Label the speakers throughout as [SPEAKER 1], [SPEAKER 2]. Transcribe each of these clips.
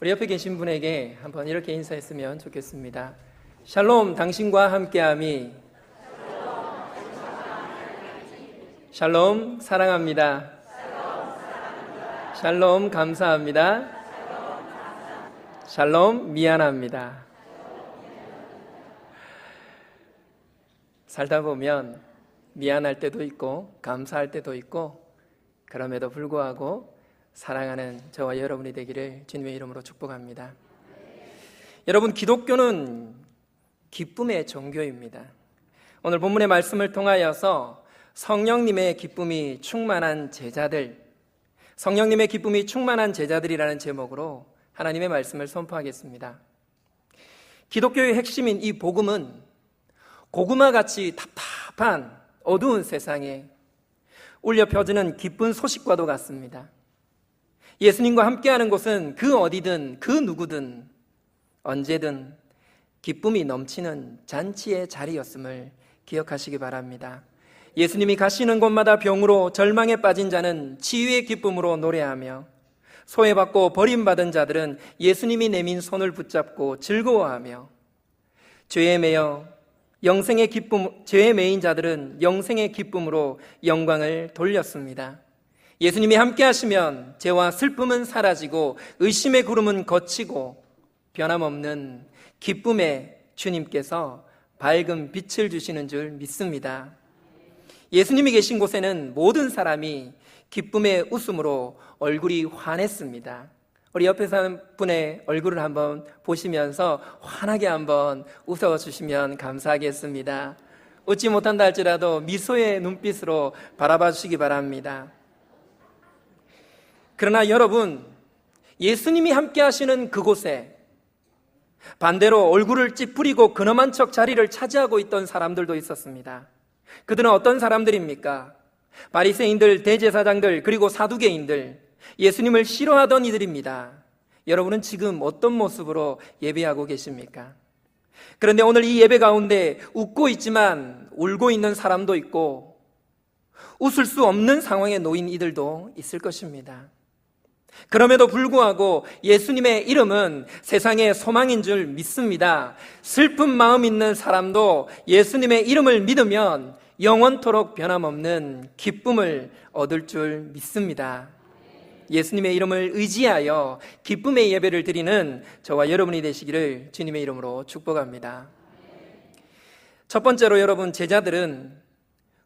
[SPEAKER 1] 우리 옆에 계신 분에게 한번 이렇게 인사했으면 좋겠습니다. 샬롬, 당신과 함께함이. 샬롬, 사랑합니다. 샬롬, 감사합니다. 샬롬, 미안합니다. 살다 보면 미안할 때도 있고 감사할 때도 있고, 그럼에도 불구하고 사랑하는 저와 여러분이 되기를 주님의 이름으로 축복합니다. 여러분, 기독교는 기쁨의 종교입니다. 오늘 본문의 말씀을 통하여서 성령님의 기쁨이 충만한 제자들, 성령님의 기쁨이 충만한 제자들이라는 제목으로 하나님의 말씀을 선포하겠습니다. 기독교의 핵심인 이 복음은 고구마같이 답답한 어두운 세상에 울려 퍼지는 기쁜 소식과도 같습니다. 예수님과 함께하는 곳은 그 어디든 그 누구든 언제든 기쁨이 넘치는 잔치의 자리였음을 기억하시기 바랍니다. 예수님이 가시는 곳마다 병으로 절망에 빠진 자는 치유의 기쁨으로 노래하며, 소외받고 버림받은 자들은 예수님이 내민 손을 붙잡고 즐거워하며, 죄에 매인 자들은 영생의 기쁨으로 영광을 돌렸습니다. 예수님이 함께 하시면 죄와 슬픔은 사라지고 의심의 구름은 걷히고 변함없는 기쁨의 주님께서 밝은 빛을 주시는 줄 믿습니다. 예수님이 계신 곳에는 모든 사람이 기쁨의 웃음으로 얼굴이 환했습니다. 우리 옆에 사는 분의 얼굴을 한번 보시면서 환하게 한번 웃어주시면 감사하겠습니다. 웃지 못한다 할지라도 미소의 눈빛으로 바라봐 주시기 바랍니다. 그러나 여러분, 예수님이 함께 하시는 그곳에 반대로 얼굴을 찌푸리고 근엄한 척 자리를 차지하고 있던 사람들도 있었습니다. 그들은 어떤 사람들입니까? 바리새인들, 대제사장들, 그리고 사두개인들, 예수님을 싫어하던 이들입니다. 여러분은 지금 어떤 모습으로 예배하고 계십니까? 그런데 오늘 이 예배 가운데 웃고 있지만 울고 있는 사람도 있고, 웃을 수 없는 상황에 놓인 이들도 있을 것입니다. 그럼에도 불구하고 예수님의 이름은 세상의 소망인 줄 믿습니다. 슬픈 마음 있는 사람도 예수님의 이름을 믿으면 영원토록 변함없는 기쁨을 얻을 줄 믿습니다. 예수님의 이름을 의지하여 기쁨의 예배를 드리는 저와 여러분이 되시기를 주님의 이름으로 축복합니다. 첫 번째로 여러분, 제자들은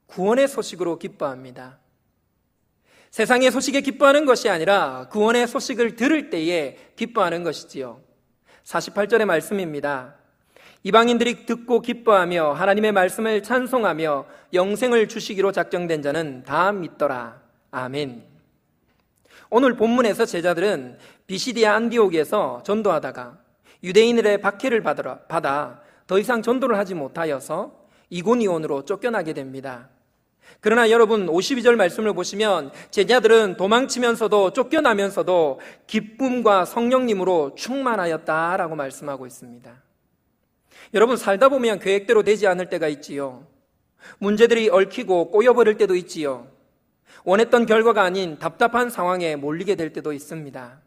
[SPEAKER 1] 구원의 소식으로 기뻐합니다. 세상의 소식에 기뻐하는 것이 아니라 구원의 소식을 들을 때에 기뻐하는 것이지요. 48절의 말씀입니다. 이방인들이 듣고 기뻐하며 하나님의 말씀을 찬송하며 영생을 주시기로 작정된 자는 다 믿더라. 아멘. 오늘 본문에서 제자들은 비시디아 안디옥에서 전도하다가 유대인들의 박해를 받아 더 이상 전도를 하지 못하여서 이고니온으로 쫓겨나게 됩니다. 그러나 여러분, 52절 말씀을 보시면 제자들은 도망치면서도 쫓겨나면서도 기쁨과 성령님으로 충만하였다라고 말씀하고 있습니다. 여러분, 살다 보면 계획대로 되지 않을 때가 있지요. 문제들이 얽히고 꼬여버릴 때도 있지요. 원했던 결과가 아닌 답답한 상황에 몰리게 될 때도 있습니다.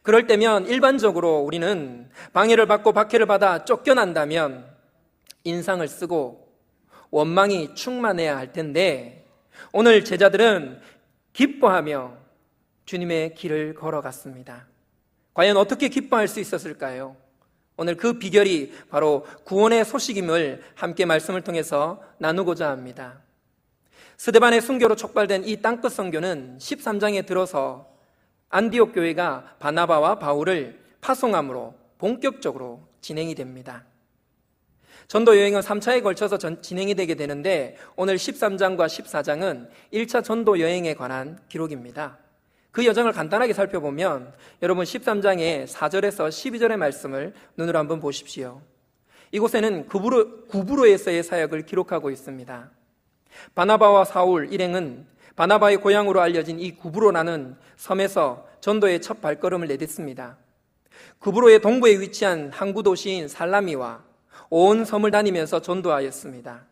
[SPEAKER 1] 그럴 때면 일반적으로 우리는 방해를 받고 박해를 받아 쫓겨난다면 인상을 쓰고 원망이 충만해야 할 텐데, 오늘 제자들은 기뻐하며 주님의 길을 걸어갔습니다. 과연 어떻게 기뻐할 수 있었을까요? 오늘 그 비결이 바로 구원의 소식임을 함께 말씀을 통해서 나누고자 합니다. 스데반의 순교로 촉발된 이 땅끝 선교는 13장에 들어서 안디옥 교회가 바나바와 바울을 파송함으로 본격적으로 진행이 됩니다. 전도 여행은 3차에 걸쳐서 진행이 되게 되는데, 오늘 13장과 14장은 1차 전도 여행에 관한 기록입니다. 그 여정을 간단하게 살펴보면 여러분, 13장의 4절에서 12절의 말씀을 눈으로 한번 보십시오. 이곳에는 구브로에서의 사역을 기록하고 있습니다. 바나바와 사울 일행은 바나바의 고향으로 알려진 이 구브로라는 섬에서 전도의 첫 발걸음을 내딛습니다. 구브로의 동부에 위치한 항구 도시인 살라미와 온 섬을 다니면서 전도하였습니다.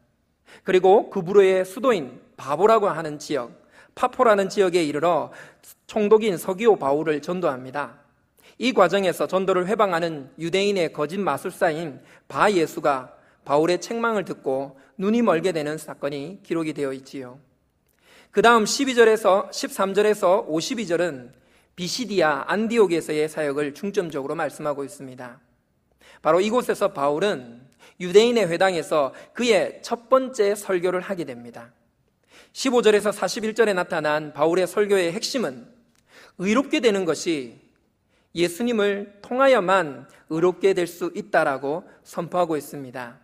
[SPEAKER 1] 그리고 구브로의 수도인 바보라고 하는 지역, 파포라는 지역에 이르러 총독인 서기오 바울을 전도합니다. 이 과정에서 전도를 회방하는 유대인의 거짓 마술사인 바 예수가 바울의 책망을 듣고 눈이 멀게 되는 사건이 기록이 되어 있지요. 그 다음 12절에서 13절에서 52절은 비시디아 안디옥에서의 사역을 중점적으로 말씀하고 있습니다. 바로 이곳에서 바울은 유대인의 회당에서 그의 첫 번째 설교를 하게 됩니다. 15절에서 41절에 나타난 바울의 설교의 핵심은 의롭게 되는 것이 예수님을 통하여만 의롭게 될 수 있다라고 선포하고 있습니다.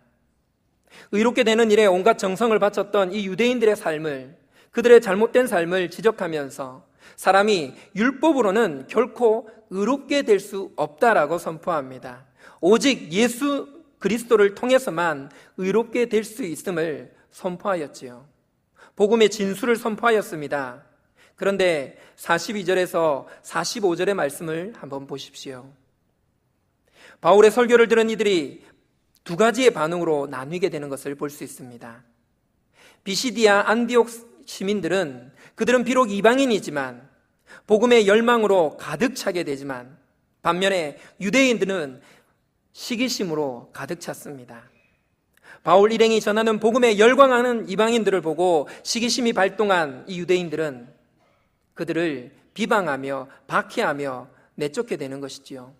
[SPEAKER 1] 의롭게 되는 일에 온갖 정성을 바쳤던 이 유대인들의 삶을, 그들의 잘못된 삶을 지적하면서 사람이 율법으로는 결코 의롭게 될 수 없다라고 선포합니다. 오직 예수 그리스도를 통해서만 의롭게 될 수 있음을 선포하였지요. 복음의 진수를 선포하였습니다. 그런데 42절에서 45절의 말씀을 한번 보십시오. 바울의 설교를 들은 이들이 두 가지의 반응으로 나뉘게 되는 것을 볼 수 있습니다. 비시디아 안디옥 시민들은 그들은 비록 이방인이지만 복음의 열망으로 가득 차게 되지만, 반면에 유대인들은 시기심으로 가득 찼습니다. 바울 일행이 전하는 복음에 열광하는 이방인들을 보고 시기심이 발동한 이 유대인들은 그들을 비방하며 박해하며 내쫓게 되는 것이지요.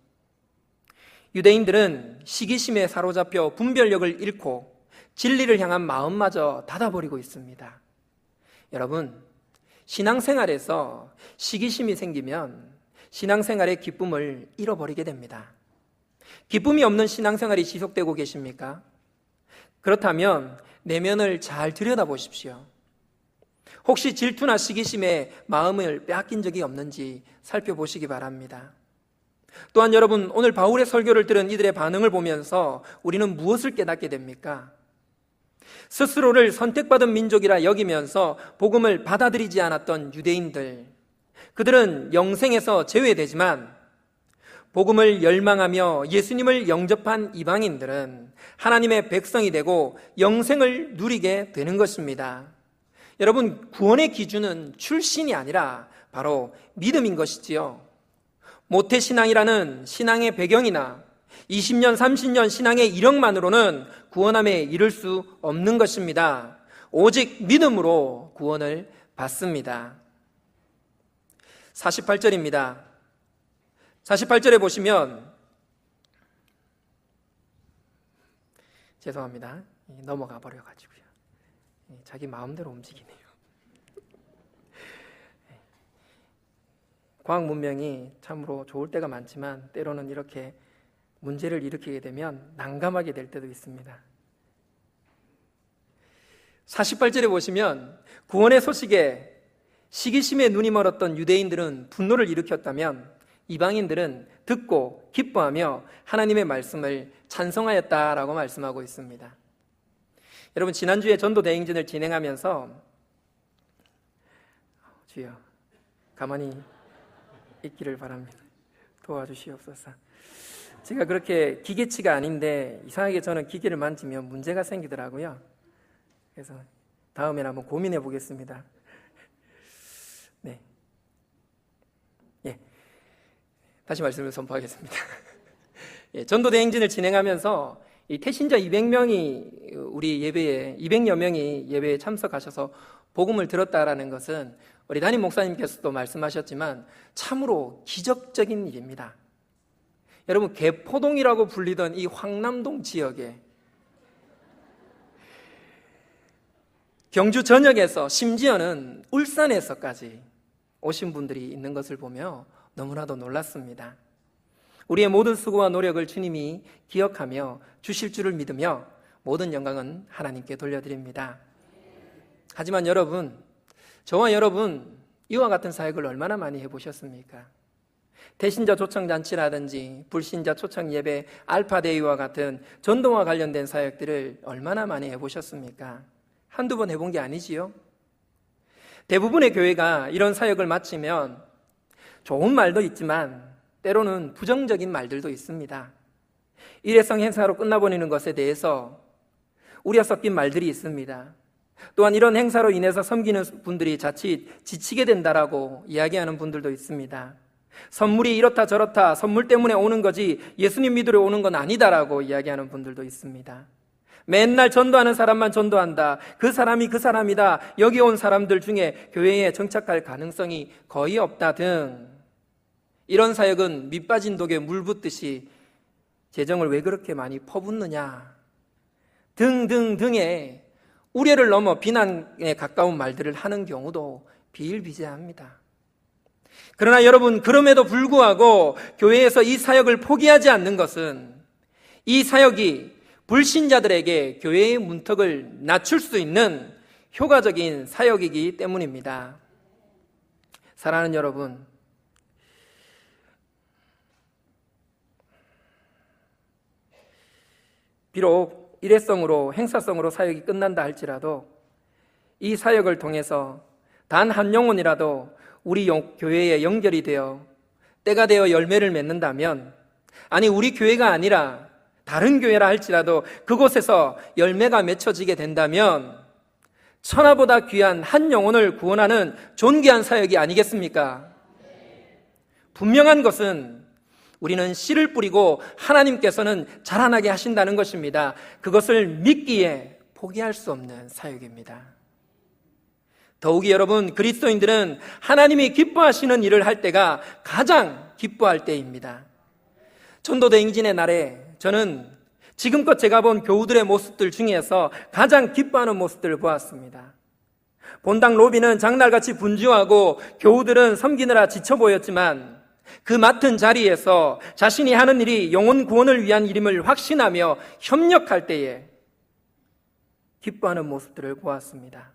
[SPEAKER 1] 유대인들은 시기심에 사로잡혀 분별력을 잃고 진리를 향한 마음마저 닫아버리고 있습니다. 여러분, 신앙생활에서 시기심이 생기면 신앙생활의 기쁨을 잃어버리게 됩니다. 기쁨이 없는 신앙생활이 지속되고 계십니까? 그렇다면 내면을 잘 들여다보십시오. 혹시 질투나 시기심에 마음을 빼앗긴 적이 없는지 살펴보시기 바랍니다. 또한 여러분, 오늘 바울의 설교를 들은 이들의 반응을 보면서 우리는 무엇을 깨닫게 됩니까? 스스로를 선택받은 민족이라 여기면서 복음을 받아들이지 않았던 유대인들, 그들은 영생에서 제외되지만 복음을 열망하며 예수님을 영접한 이방인들은 하나님의 백성이 되고 영생을 누리게 되는 것입니다. 여러분, 구원의 기준은 출신이 아니라 바로 믿음인 것이지요. 모태신앙이라는 신앙의 배경이나 20년, 30년 신앙의 이력만으로는 구원함에 이를 수 없는 것입니다. 오직 믿음으로 구원을 받습니다. 48절입니다. 48절에 보시면, 죄송합니다. 넘어가 버려가지고요. 자기 마음대로 움직이네요. 과학 문명이 참으로 좋을 때가 많지만 때로는 이렇게 문제를 일으키게 되면 난감하게 될 때도 있습니다. 48절에 보시면 구원의 소식에 시기심에 눈이 멀었던 유대인들은 분노를 일으켰다면 이방인들은 듣고 기뻐하며 하나님의 말씀을 찬송하였다라고 말씀하고 있습니다. 여러분, 지난주에 전도 대행진을 진행하면서 주여 가만히 있기를 바랍니다. 도와주시옵소서. 제가 그렇게 기계치가 아닌데 이상하게 저는 기계를 만지면 문제가 생기더라고요. 그래서 다음에는 한번 고민해 보겠습니다. 네. 예. 다시 말씀을 선포하겠습니다. 예, 전도대행진을 진행하면서 이 태신자 200명이 우리 예배에 200여 명이 예배에 참석하셔서 복음을 들었다라는 것은 우리 담임 목사님께서도 말씀하셨지만 참으로 기적적인 일입니다. 여러분, 개포동이라고 불리던 이 황남동 지역에 경주 전역에서 심지어는 울산에서까지 오신 분들이 있는 것을 보며 너무나도 놀랐습니다. 우리의 모든 수고와 노력을 주님이 기억하며 주실 줄을 믿으며 모든 영광은 하나님께 돌려드립니다. 하지만 여러분, 저와 여러분 이와 같은 사역을 얼마나 많이 해보셨습니까? 대신자 초청잔치라든지 불신자 초청 예배, 알파데이와 같은 전도와 관련된 사역들을 얼마나 많이 해보셨습니까? 한두 번 해본 게 아니지요. 대부분의 교회가 이런 사역을 마치면 좋은 말도 있지만 때로는 부정적인 말들도 있습니다. 일회성 행사로 끝나버리는 것에 대해서 우려 섞인 말들이 있습니다. 또한 이런 행사로 인해서 섬기는 분들이 자칫 지치게 된다라고 이야기하는 분들도 있습니다. 선물이 이렇다 저렇다, 선물 때문에 오는 거지 예수님 믿으러 오는 건 아니다라고 이야기하는 분들도 있습니다. 맨날 전도하는 사람만 전도한다, 그 사람이 그 사람이다, 여기 온 사람들 중에 교회에 정착할 가능성이 거의 없다 등, 이런 사역은 밑 빠진 독에 물 붓듯이 재정을 왜 그렇게 많이 퍼붓느냐 등등등의 우려를 넘어 비난에 가까운 말들을 하는 경우도 비일비재합니다. 그러나 여러분, 그럼에도 불구하고 교회에서 이 사역을 포기하지 않는 것은 이 사역이 불신자들에게 교회의 문턱을 낮출 수 있는 효과적인 사역이기 때문입니다. 사랑하는 여러분, 비록 일회성으로 행사성으로 사역이 끝난다 할지라도 이 사역을 통해서 단 한 영혼이라도 우리 교회에 연결이 되어 때가 되어 열매를 맺는다면, 아니 우리 교회가 아니라 다른 교회라 할지라도 그곳에서 열매가 맺혀지게 된다면 천하보다 귀한 한 영혼을 구원하는 존귀한 사역이 아니겠습니까? 분명한 것은 우리는 씨를 뿌리고 하나님께서는 자라나게 하신다는 것입니다. 그것을 믿기에 포기할 수 없는 사역입니다. 더욱이 여러분, 그리스도인들은 하나님이 기뻐하시는 일을 할 때가 가장 기뻐할 때입니다. 전도대 행진의 날에 저는 지금껏 제가 본 교우들의 모습들 중에서 가장 기뻐하는 모습들을 보았습니다. 본당 로비는 장날같이 분주하고 교우들은 섬기느라 지쳐 보였지만 그 맡은 자리에서 자신이 하는 일이 영혼 구원을 위한 일임을 확신하며 협력할 때에 기뻐하는 모습들을 보았습니다.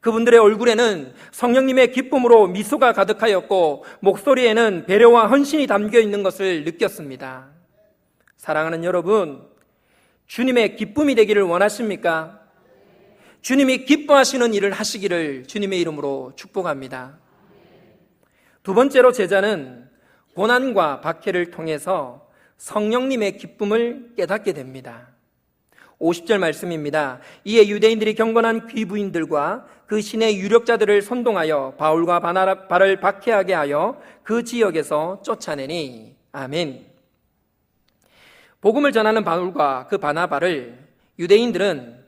[SPEAKER 1] 그분들의 얼굴에는 성령님의 기쁨으로 미소가 가득하였고 목소리에는 배려와 헌신이 담겨 있는 것을 느꼈습니다. 사랑하는 여러분, 주님의 기쁨이 되기를 원하십니까? 주님이 기뻐하시는 일을 하시기를 주님의 이름으로 축복합니다. 두 번째로, 제자는 고난과 박해를 통해서 성령님의 기쁨을 깨닫게 됩니다. 50절 말씀입니다. 이에 유대인들이 경건한 귀부인들과 그 신의 유력자들을 선동하여 바울과 바나바를 박해하게 하여 그 지역에서 쫓아내니. 아멘. 복음을 전하는 바울과 그 바나바를 유대인들은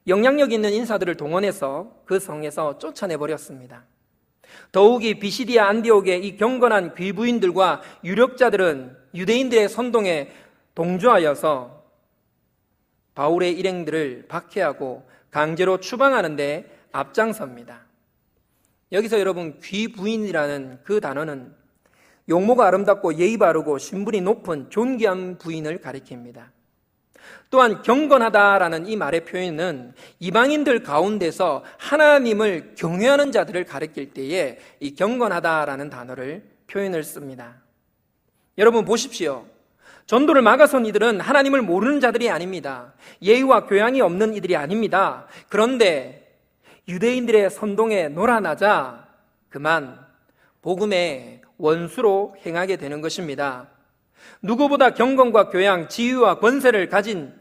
[SPEAKER 1] 영향력 있는 인사들을 동원해서 그 성에서 쫓아내버렸습니다. 더욱이 비시디아 안디옥의 이 경건한 귀부인들과 유력자들은 유대인들의 선동에 동조하여서 바울의 일행들을 박해하고 강제로 추방하는 데 앞장섭니다. 여기서 여러분, 귀부인이라는 그 단어는 용모가 아름답고 예의 바르고 신분이 높은 존귀한 부인을 가리킵니다. 또한 경건하다라는 이 말의 표현은 이방인들 가운데서 하나님을 경외하는 자들을 가리킬 때에 이 경건하다라는 단어를 표현을 씁니다. 여러분 보십시오. 전도를 막아선 이들은 하나님을 모르는 자들이 아닙니다. 예의와 교양이 없는 이들이 아닙니다. 그런데 유대인들의 선동에 놀아나자 그만 복음의 원수로 행하게 되는 것입니다. 누구보다 경건과 교양, 지위와 권세를 가진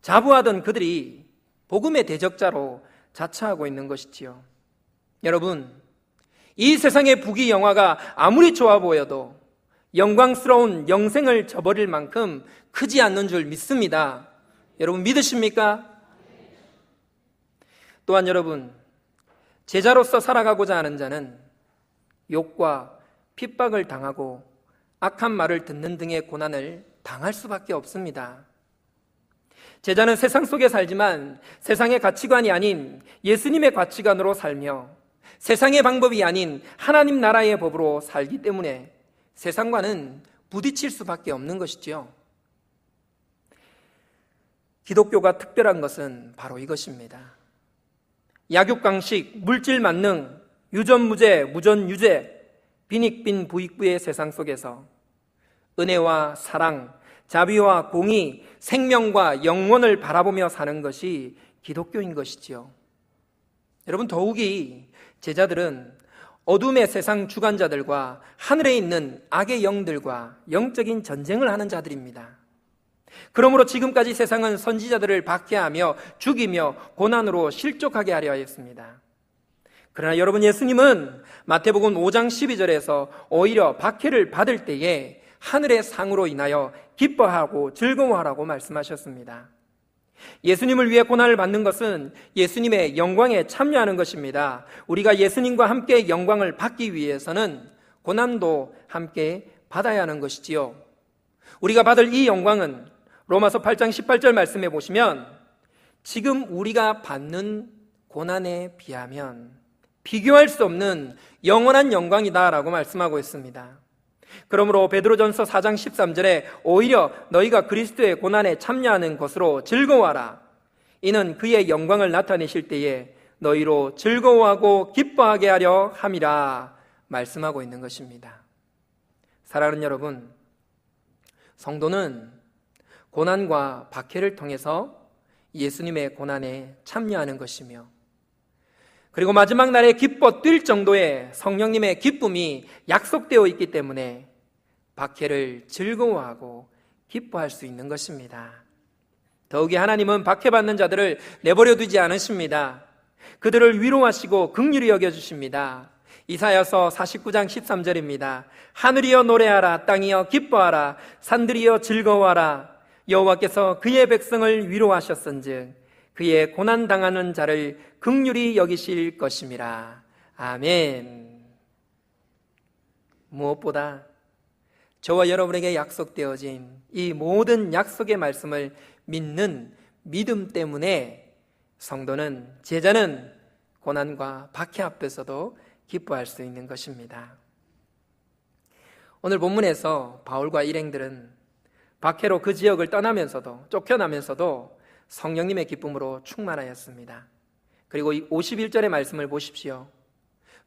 [SPEAKER 1] 자부하던 그들이 복음의 대적자로 자처하고 있는 것이지요. 여러분, 이 세상의 부귀영화가 아무리 좋아 보여도 영광스러운 영생을 저버릴 만큼 크지 않는 줄 믿습니다. 여러분 믿으십니까? 또한 여러분, 제자로서 살아가고자 하는 자는 욕과 핍박을 당하고 악한 말을 듣는 등의 고난을 당할 수밖에 없습니다. 제자는 세상 속에 살지만 세상의 가치관이 아닌 예수님의 가치관으로 살며 세상의 방법이 아닌 하나님 나라의 법으로 살기 때문에 세상과는 부딪힐 수밖에 없는 것이지요. 기독교가 특별한 것은 바로 이것입니다. 약육강식, 물질 만능, 유전무죄, 무전유죄, 빈익빈 부익부의 세상 속에서 은혜와 사랑, 자비와 공의, 생명과 영원을 바라보며 사는 것이 기독교인 것이지요. 여러분, 더욱이 제자들은 어둠의 세상 주관자들과 하늘에 있는 악의 영들과 영적인 전쟁을 하는 자들입니다. 그러므로 지금까지 세상은 선지자들을 박해하며 죽이며 고난으로 실족하게 하려 하였습니다. 그러나 여러분, 예수님은 마태복음 5장 12절에서 오히려 박해를 받을 때에 하늘의 상으로 인하여 기뻐하고 즐거워하라고 말씀하셨습니다. 예수님을 위해 고난을 받는 것은 예수님의 영광에 참여하는 것입니다. 우리가 예수님과 함께 영광을 받기 위해서는 고난도 함께 받아야 하는 것이지요. 우리가 받을 이 영광은 로마서 8장 18절 말씀해 보시면 지금 우리가 받는 고난에 비하면 비교할 수 없는 영원한 영광이다라고 말씀하고 있습니다. 그러므로 베드로전서 4장 13절에 오히려 너희가 그리스도의 고난에 참여하는 것으로 즐거워하라. 이는 그의 영광을 나타내실 때에 너희로 즐거워하고 기뻐하게 하려 함이라 말씀하고 있는 것입니다. 사랑하는 여러분, 성도는 고난과 박해를 통해서 예수님의 고난에 참여하는 것이며, 그리고 마지막 날에 기뻐 뛸 정도의 성령님의 기쁨이 약속되어 있기 때문에 박해를 즐거워하고 기뻐할 수 있는 것입니다. 더욱이 하나님은 박해받는 자들을 내버려 두지 않으십니다. 그들을 위로하시고 긍휼히 여겨주십니다. 이사야서 49장 13절입니다. 하늘이여 노래하라, 땅이여 기뻐하라, 산들이여 즐거워하라. 여호와께서 그의 백성을 위로하셨은즉 그의 고난당하는 자를 긍휼히 여기실 것임이라. 아멘. 무엇보다 저와 여러분에게 약속되어진 이 모든 약속의 말씀을 믿는 믿음 때문에 성도는, 제자는 고난과 박해 앞에서도 기뻐할 수 있는 것입니다. 오늘 본문에서 바울과 일행들은 박해로 그 지역을 떠나면서도, 쫓겨나면서도 성령님의 기쁨으로 충만하였습니다. 그리고 이 51절의 말씀을 보십시오.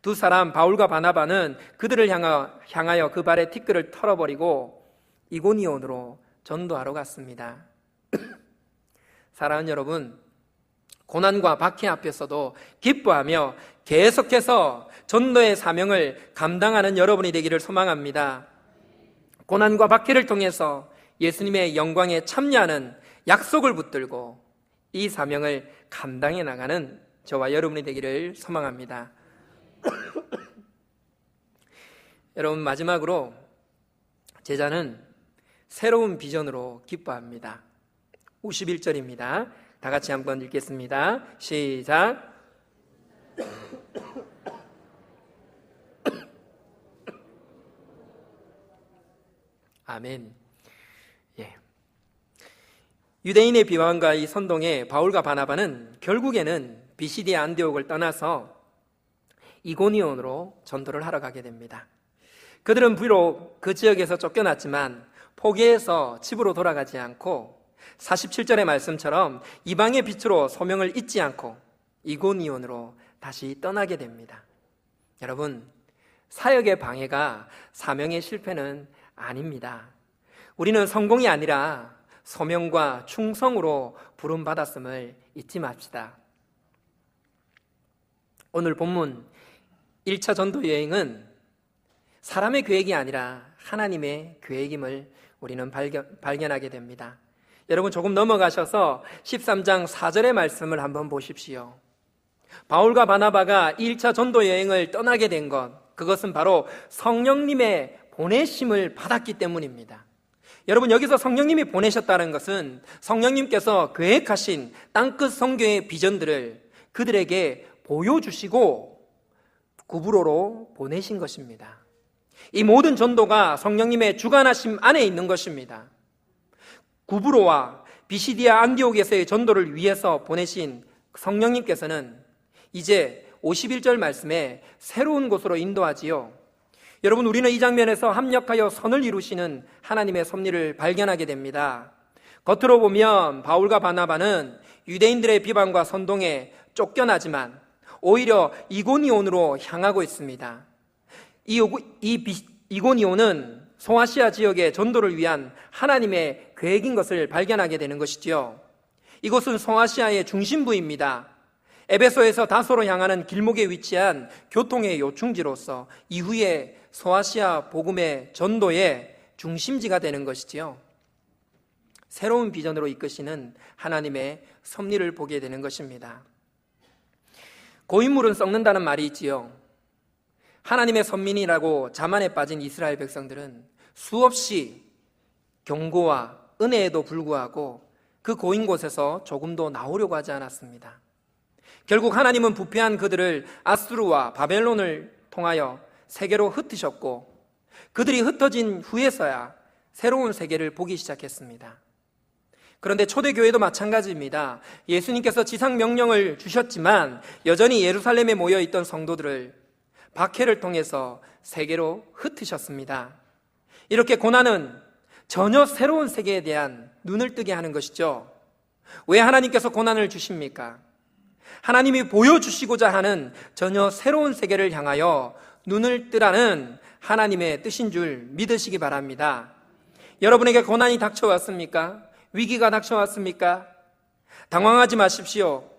[SPEAKER 1] 두 사람 바울과 바나바는 그들을 향하여 그 발에 티끌을 털어버리고 이고니온으로 전도하러 갔습니다. 사랑하는 여러분, 고난과 박해 앞에서도 기뻐하며 계속해서 전도의 사명을 감당하는 여러분이 되기를 소망합니다. 고난과 박해를 통해서 예수님의 영광에 참여하는 약속을 붙들고 이 사명을 감당해 나가는 저와 여러분이 되기를 소망합니다. 여러분, 마지막으로 제자는 새로운 비전으로 기뻐합니다. 51절입니다. 다 같이 한번 읽겠습니다. 시작. 아멘. 예. 유대인의 비방과 이 선동에 바울과 바나바는 결국에는 비시디아 안디옥을 떠나서 이고니온으로 전도를 하러 가게 됩니다. 그들은 비록 그 지역에서 쫓겨났지만 포기해서 집으로 돌아가지 않고 47절의 말씀처럼 이방의 빛으로 소명을 잊지 않고 이고니온으로 다시 떠나게 됩니다. 여러분, 사역의 방해가 사명의 실패는 아닙니다. 우리는 성공이 아니라 소명과 충성으로 부름받았음을 잊지 맙시다. 오늘 본문 1차 전도 여행은 사람의 계획이 아니라 하나님의 계획임을 우리는 발견하게 됩니다. 여러분, 조금 넘어가셔서 13장 4절의 말씀을 한번 보십시오. 바울과 바나바가 1차 전도 여행을 떠나게 된 것, 그것은 바로 성령님의 보내심을 받았기 때문입니다. 여러분, 여기서 성령님이 보내셨다는 것은 성령님께서 계획하신 땅끝 선교의 비전들을 그들에게 보여주시고 구브로로 보내신 것입니다. 이 모든 전도가 성령님의 주관하심 안에 있는 것입니다. 구브로와 비시디아 안디옥에서의 전도를 위해서 보내신 성령님께서는 이제 51절 말씀에 새로운 곳으로 인도하지요. 여러분, 우리는 이 장면에서 합력하여 선을 이루시는 하나님의 섭리를 발견하게 됩니다. 겉으로 보면 바울과 바나바는 유대인들의 비방과 선동에 쫓겨나지만 오히려 이고니온으로 향하고 있습니다. 이고니온은 소아시아 지역의 전도를 위한 하나님의 계획인 것을 발견하게 되는 것이지요. 이곳은 소아시아의 중심부입니다. 에베소에서 다소로 향하는 길목에 위치한 교통의 요충지로서 이후에 소아시아 복음의 전도의 중심지가 되는 것이지요. 새로운 비전으로 이끄시는 하나님의 섭리를 보게 되는 것입니다. 고인물은 썩는다는 말이 있지요. 하나님의 선민이라고 자만에 빠진 이스라엘 백성들은 수없이 경고와 은혜에도 불구하고 그 고인 곳에서 조금도 나오려고 하지 않았습니다. 결국 하나님은 부패한 그들을 아수르와 바벨론을 통하여 세계로 흩으셨고, 그들이 흩어진 후에서야 새로운 세계를 보기 시작했습니다. 그런데 초대교회도 마찬가지입니다. 예수님께서 지상 명령을 주셨지만 여전히 예루살렘에 모여있던 성도들을 박해를 통해서 세계로 흩으셨습니다. 이렇게 고난은 전혀 새로운 세계에 대한 눈을 뜨게 하는 것이죠. 왜 하나님께서 고난을 주십니까? 하나님이 보여주시고자 하는 전혀 새로운 세계를 향하여 눈을 뜨라는 하나님의 뜻인 줄 믿으시기 바랍니다. 여러분에게 고난이 닥쳐왔습니까? 위기가 닥쳐왔습니까? 당황하지 마십시오.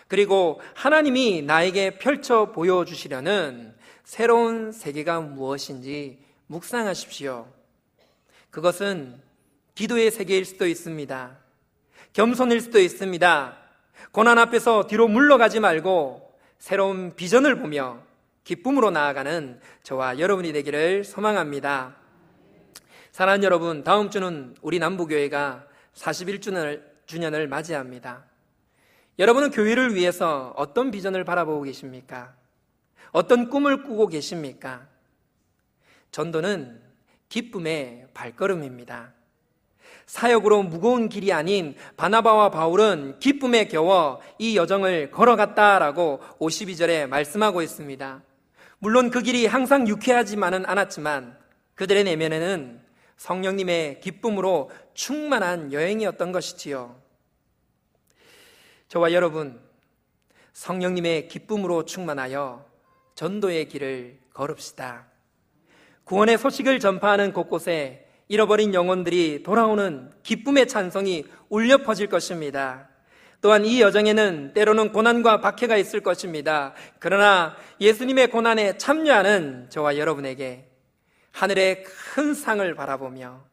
[SPEAKER 1] 그리고 하나님이 나에게 펼쳐 보여주시려는 새로운 세계가 무엇인지 묵상하십시오. 그것은 기도의 세계일 수도 있습니다. 겸손일 수도 있습니다. 고난 앞에서 뒤로 물러가지 말고 새로운 비전을 보며 기쁨으로 나아가는 저와 여러분이 되기를 소망합니다. 사랑하는 여러분, 다음 주는 우리 남부교회가 41주년을 맞이합니다. 여러분은 교회를 위해서 어떤 비전을 바라보고 계십니까? 어떤 꿈을 꾸고 계십니까? 전도는 기쁨의 발걸음입니다. 사역으로 무거운 길이 아닌 바나바와 바울은 기쁨에 겨워 이 여정을 걸어갔다라고 52절에 말씀하고 있습니다. 물론 그 길이 항상 유쾌하지만은 않았지만 그들의 내면에는 성령님의 기쁨으로 충만한 여행이었던 것이지요. 저와 여러분, 성령님의 기쁨으로 충만하여 전도의 길을 걸읍시다. 구원의 소식을 전파하는 곳곳에 잃어버린 영혼들이 돌아오는 기쁨의 찬송이 울려 퍼질 것입니다. 또한 이 여정에는 때로는 고난과 박해가 있을 것입니다. 그러나 예수님의 고난에 참여하는 저와 여러분에게 하늘의 큰 상을 바라보며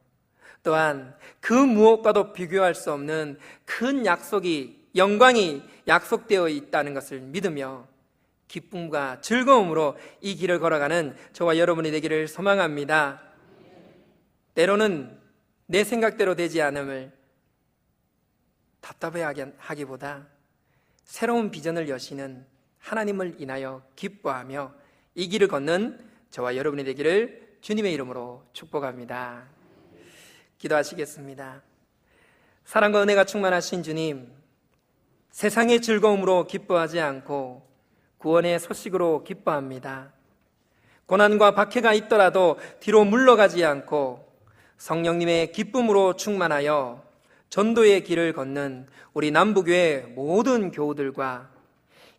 [SPEAKER 1] 또한 그 무엇과도 비교할 수 없는 큰 약속이, 영광이 약속되어 있다는 것을 믿으며 기쁨과 즐거움으로 이 길을 걸어가는 저와 여러분이 되기를 소망합니다. 때로는 내 생각대로 되지 않음을 답답해하기보다 새로운 비전을 여시는 하나님을 인하여 기뻐하며 이 길을 걷는 저와 여러분이 되기를 주님의 이름으로 축복합니다. 기도하시겠습니다. 사랑과 은혜가 충만하신 주님, 세상의 즐거움으로 기뻐하지 않고 구원의 소식으로 기뻐합니다. 고난과 박해가 있더라도 뒤로 물러가지 않고 성령님의 기쁨으로 충만하여 전도의 길을 걷는 우리 남부교회 모든 교우들과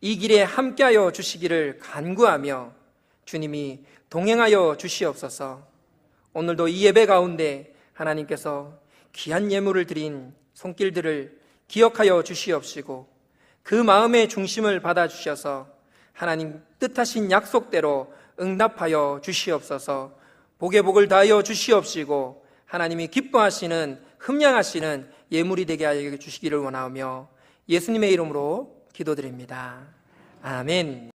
[SPEAKER 1] 이 길에 함께하여 주시기를 간구하며 주님이 동행하여 주시옵소서. 오늘도 이 예배 가운데 하나님께서 귀한 예물을 드린 손길들을 기억하여 주시옵시고 그 마음의 중심을 받아주셔서 하나님 뜻하신 약속대로 응답하여 주시옵소서. 복의 복을 다하여 주시옵시고 하나님이 기뻐하시는 흠양하시는 예물이 되게 하여 주시기를 원하며 예수님의 이름으로 기도드립니다. 아멘.